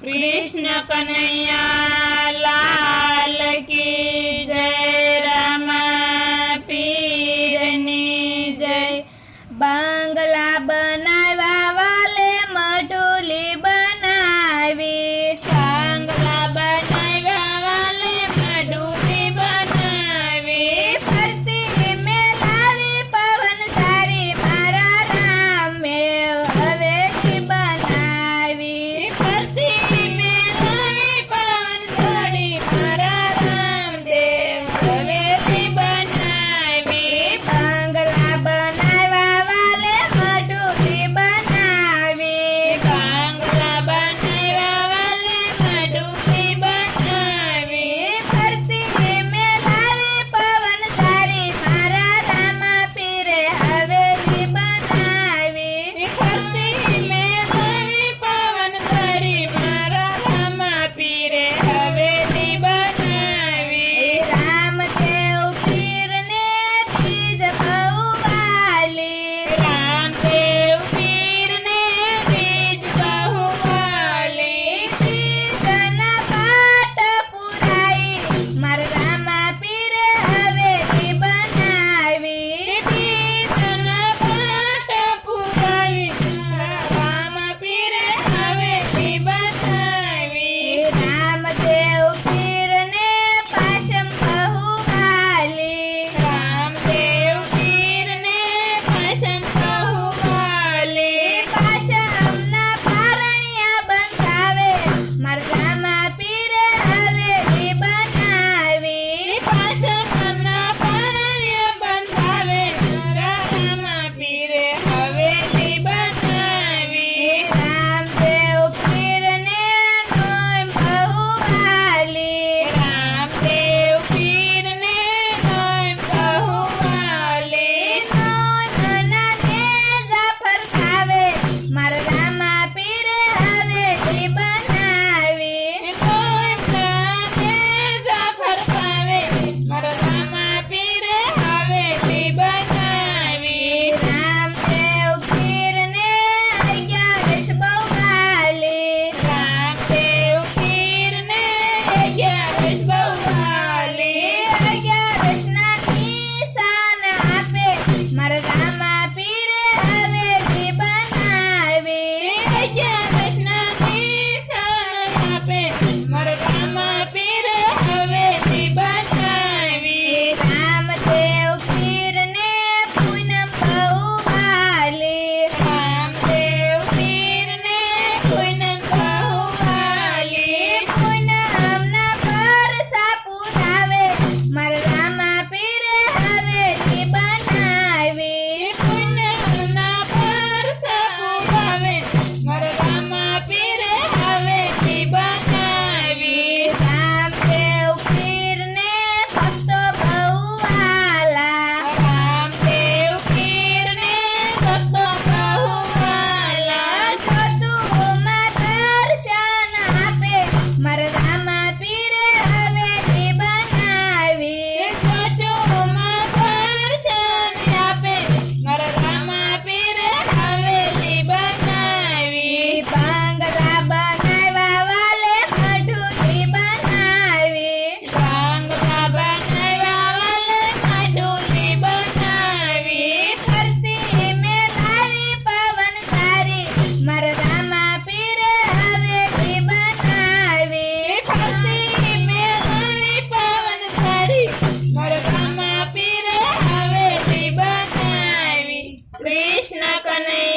कृष्ण कन्हैया लाल की जय। रामा पीरनी जय। बंगला बनावा वाले मटुली बनावी। बंगला बनावा वाले मटुली बनावी। फरती में लावी पवन सारी मारा राम में हवेली बनावी। फरती में लावी पवन सारी मारा राम देव हवेली बनावी। बंगला बनावा वाले मटुली बनावी। बंगला बनावा वाले मटुली बनावी। फरती में लावी पवन सारी मारा रामा पीरे हवेली बनावी। फरती में लावी पवन सारी मारा रामा पीरे हवेली बनावी। रामदेव पीर ने बीज बहुवाली। रामदेव पीर ने बीज बहुवाली। सीजन पाट पुराई मार रामा पीरे हवेली बनावी। सीजन पाट पुराई मार रामा पीरे हवेली बनावी। रामदेव पीर ने पाशम बहुवाली। रामदेव पीर ने पाशम बहुवाली। पाशमना पारणिया બંધાવે માર રામા પીરે હવેલી બનાવી। પાશમના પારણિયા બંધાવે મારા રામા પીરે હવેલી બનાવી। રામદેવ પીરને નોમ बहुवाली। રામદેવ પીરને નોમ बहुवाली। નોનના નેજા ફરકાવે માર રામા પીરે હવેલી બનાવી। નોનના નેજા ફરકાવે માર રામા પીરે હવેલી બનાવી। રામદેવ પીરને 11 બહુવાલી। રામદેવ પીરને 11 બહુવાલી। 11ના નિશાન આપે માર રામા પીરે હવેલી બનાવી। 11ના નિશાન આપે માર રામા પીરે હવેલી બનાવી। રામદેવ પીરને પૂનમ बहुवाली। રામદેવ પીરને પૂનમ बहुवाली। પૂનમના પરસા પુરાવે માર રામા પીરે હવેલી બનાવી। પૂનમના પરસા પુરાવે માર રામા પીરે હવેલી બનાવી। રામદેવ પીરને ભક્તો बहुवाला। રામદેવ પીરને ભક્તો बहुवाला। સાધુમાં દર્શન આપે માર રામા પીરે હવેલી બનાવી। સાધુમાં દર્શન આપે માર રામા પીરે હવેલી બનાવી। બંગલા બનાવા વાલે મઢુલી બનાવી। બંગલા બનાવા વાલે મઢુલી બનાવી। ફરતી में लावी पवन सारी मार रामा पीरे हवेली बनावी। फरती में लावी पवन सारी मार रामा पीरे हवेली बनावी। कृष्ण कन्हैया